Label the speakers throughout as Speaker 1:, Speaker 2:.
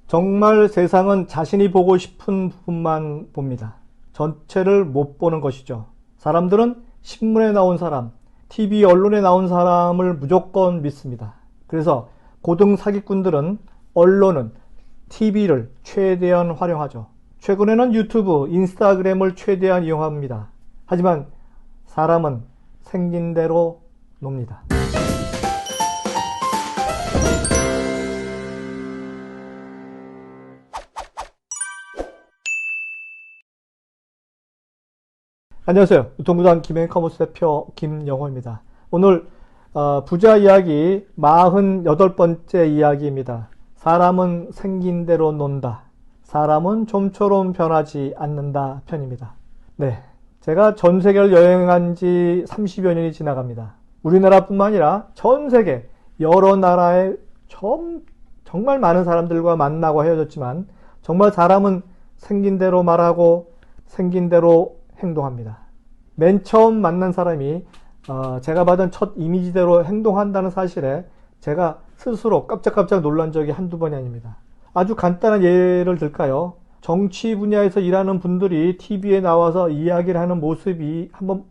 Speaker 1: 정말 세상은 자신이 보고 싶은 부분만 봅니다. 전체를 못 보는 것이죠. 사람들은 신문에 나온 사람, TV 언론에 나온 사람을 무조건 믿습니다. 그래서 고등 사기꾼들은 언론은 TV를 최대한 활용하죠. 최근에는 유튜브, 인스타그램을 최대한 이용합니다. 하지만 사람은 생긴 대로 놉니다. 안녕하세요. 유통구단 김앤커머스 대표 김영호입니다. 오늘 부자 이야기 48번째 이야기입니다. 사람은 생긴 대로 논다. 사람은 좀처럼 변하지 않는다 편입니다. 네, 제가 전 세계를 여행한 지 30여 년이 지나갑니다. 우리나라뿐만 아니라 전 세계 여러 나라의 정말 많은 사람들과 만나고 헤어졌지만 정말 사람은 생긴 대로 말하고 생긴 대로 행동합니다. 맨 처음 만난 사람이 제가 받은 첫 이미지대로 행동한다는 사실에 제가 스스로 깜짝깜짝 놀란 적이 한두 번이 아닙니다. 아주 간단한 예를 들까요? 정치 분야에서 일하는 분들이 TV에 나와서 이야기를 하는 모습이 한번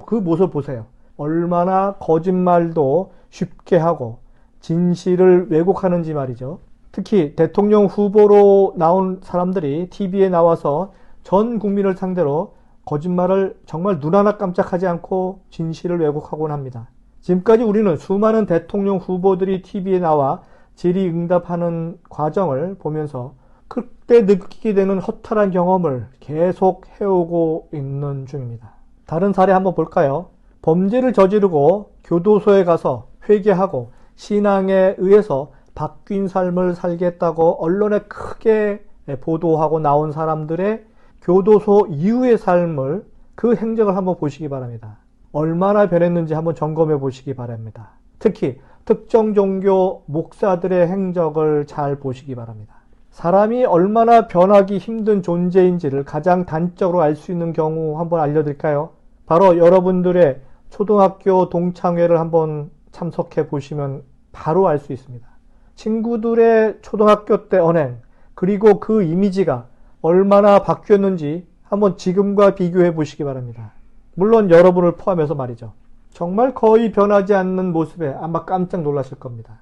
Speaker 1: 그 모습을 보세요. 얼마나 거짓말도 쉽게 하고 진실을 왜곡하는지 말이죠. 특히 대통령 후보로 나온 사람들이 TV에 나와서 전 국민을 상대로 거짓말을 정말 눈 하나 깜짝하지 않고 진실을 왜곡하곤 합니다. 지금까지 우리는 수많은 대통령 후보들이 TV에 나와 질의응답하는 과정을 보면서 그때 느끼게 되는 허탈한 경험을 계속 해오고 있는 중입니다. 다른 사례 한번 볼까요? 범죄를 저지르고 교도소에 가서 회개하고 신앙에 의해서 바뀐 삶을 살겠다고 언론에 크게 보도하고 나온 사람들의 교도소 이후의 삶을, 그 행적을 한번 보시기 바랍니다. 얼마나 변했는지 한번 점검해 보시기 바랍니다. 특히 특정 종교 목사들의 행적을 잘 보시기 바랍니다. 사람이 얼마나 변하기 힘든 존재인지를 가장 단적으로 알 수 있는 경우 한번 알려드릴까요? 바로 여러분들의 초등학교 동창회를 한번 참석해 보시면 바로 알 수 있습니다. 친구들의 초등학교 때 언행, 그리고 그 이미지가 얼마나 바뀌었는지 한번 지금과 비교해 보시기 바랍니다. 물론 여러분을 포함해서 말이죠. 정말 거의 변하지 않는 모습에 아마 깜짝 놀라실 겁니다.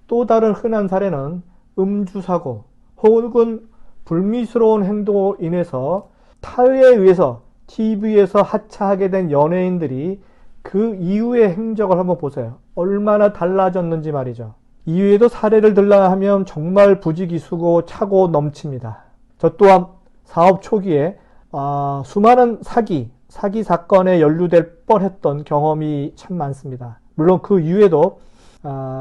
Speaker 1: 또 다른 흔한 사례는 음주사고 혹은 불미스러운 행동으로 인해서 타의에 의해서 TV에서 하차하게 된 연예인들이 그 이후의 행적을 한번 보세요. 얼마나 달라졌는지 말이죠. 이외에도 사례를 들라 하면 정말 부지기수고 차고 넘칩니다. 저 또한 사업 초기에 수많은 사기 사건에 연루될 뻔했던 경험이 참 많습니다. 물론 그 이후에도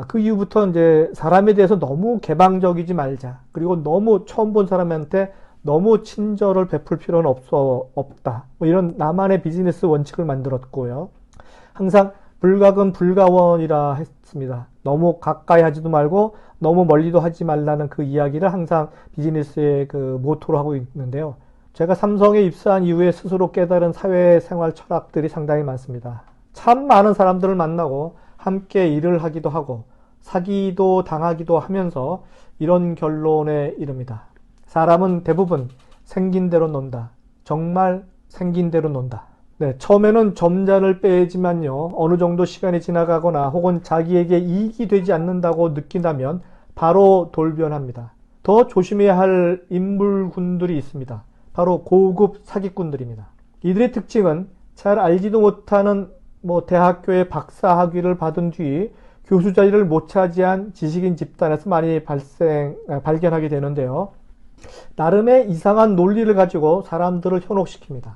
Speaker 1: 그 이후부터 이제 사람에 대해서 너무 개방적이지 말자. 그리고 너무 처음 본 사람한테 너무 친절을 베풀 필요는 없다. 뭐 이런 나만의 비즈니스 원칙을 만들었고요. 항상 불가근 불가원이라 했습니다. 너무 가까이 하지도 말고 너무 멀리도 하지 말라는 그 이야기를 항상 비즈니스의 그 모토로 하고 있는데요. 제가 삼성에 입사한 이후에 스스로 깨달은 사회생활 철학들이 상당히 많습니다. 참 많은 사람들을 만나고 함께 일을 하기도 하고 사기도 당하기도 하면서 이런 결론에 이릅니다. 사람은 대부분 생긴 대로 논다. 정말 생긴 대로 논다. 네, 처음에는 점잖을 빼지만요. 어느 정도 시간이 지나가거나 혹은 자기에게 이익이 되지 않는다고 느낀다면 바로 돌변합니다. 더 조심해야 할 인물군들이 있습니다. 바로 고급 사기꾼들입니다. 이들의 특징은 잘 알지도 못하는 대학교의 박사 학위를 받은 뒤 교수 자리를 못 차지한 지식인 집단에서 많이 발견하게 되는데요. 나름의 이상한 논리를 가지고 사람들을 현혹시킵니다.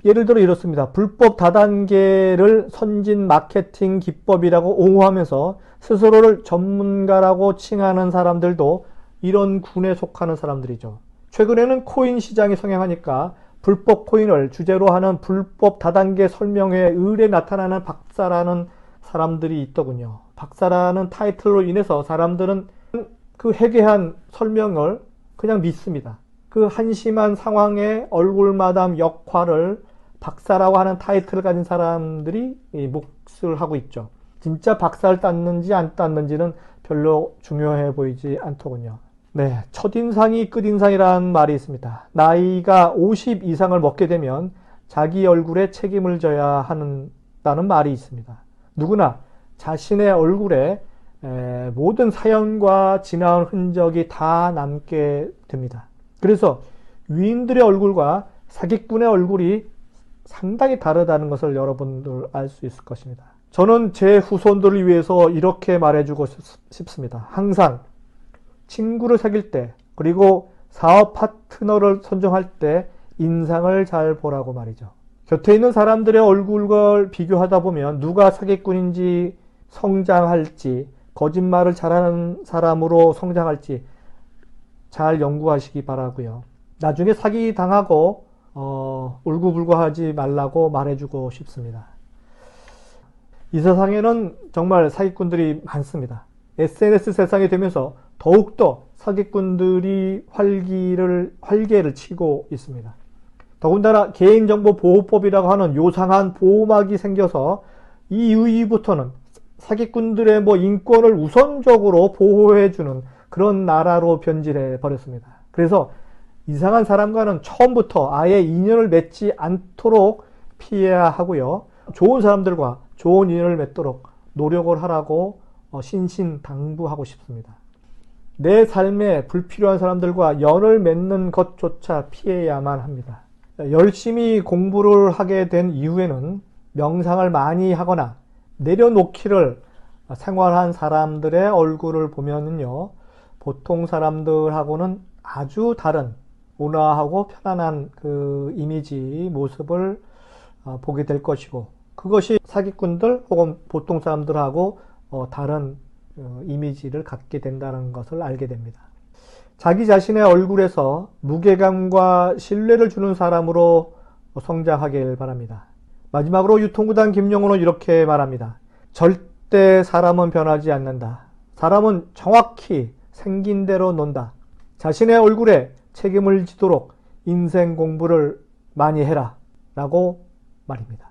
Speaker 1: 예를 들어 이렇습니다. 불법 다단계를 선진 마케팅 기법이라고 옹호하면서 스스로를 전문가라고 칭하는 사람들도 이런 군에 속하는 사람들이죠. 최근에는 코인 시장이 성행하니까 불법 코인을 주제로 하는 불법 다단계 설명회에 의뢰 나타나는 박사라는 사람들이 있더군요. 박사라는 타이틀로 인해서 사람들은 그 해괴한 설명을 그냥 믿습니다. 그 한심한 상황의 얼굴마담 역할을 박사라고 하는 타이틀을 가진 사람들이 몫을 하고 있죠. 진짜 박사를 땄는지 안 땄는지는 별로 중요해 보이지 않더군요. 네, 첫인상이 끝인상이라는 말이 있습니다. 나이가 50 이상을 먹게 되면 자기 얼굴에 책임을 져야 한다는 말이 있습니다. 누구나 자신의 얼굴에 모든 사연과 지나온 흔적이 다 남게 됩니다. 그래서 위인들의 얼굴과 사기꾼의 얼굴이 상당히 다르다는 것을 여러분들 알 수 있을 것입니다. 저는 제 후손들을 위해서 이렇게 말해주고 싶습니다. 항상 친구를 사귈 때, 그리고 사업 파트너를 선정할 때 인상을 잘 보라고 말이죠. 곁에 있는 사람들의 얼굴과 비교하다 보면 누가 사기꾼인지 성장할지, 거짓말을 잘하는 사람으로 성장할지 잘 연구하시기 바라고요. 나중에 사기 당하고 울고불고하지 말라고 말해주고 싶습니다. 이 세상에는 정말 사기꾼들이 많습니다. SNS 세상이 되면서 더욱더 사기꾼들이 활개를 치고 있습니다. 더군다나 개인정보보호법이라고 하는 요상한 보호막이 생겨서 이 이후부터는 사기꾼들의 인권을 우선적으로 보호해주는 그런 나라로 변질해 버렸습니다. 그래서 이상한 사람과는 처음부터 아예 인연을 맺지 않도록 피해야 하고요. 좋은 사람들과 좋은 인연을 맺도록 노력을 하라고 신신당부하고 싶습니다. 내 삶에 불필요한 사람들과 연을 맺는 것조차 피해야만 합니다. 열심히 공부를 하게 된 이후에는 명상을 많이 하거나 내려놓기를 생활한 사람들의 얼굴을 보면은요, 보통 사람들하고는 아주 다른 온화하고 편안한 그 이미지, 모습을 보게 될 것이고, 그것이 사기꾼들 혹은 보통 사람들하고 다른 이미지를 갖게 된다는 것을 알게 됩니다. 자기 자신의 얼굴에서 무게감과 신뢰를 주는 사람으로 성장하길 바랍니다. 마지막으로 유통구단 김영호는 이렇게 말합니다. 절대 사람은 변하지 않는다. 사람은 정확히 생긴 대로 논다. 자신의 얼굴에 책임을 지도록 인생 공부를 많이 해라. 라고 말입니다.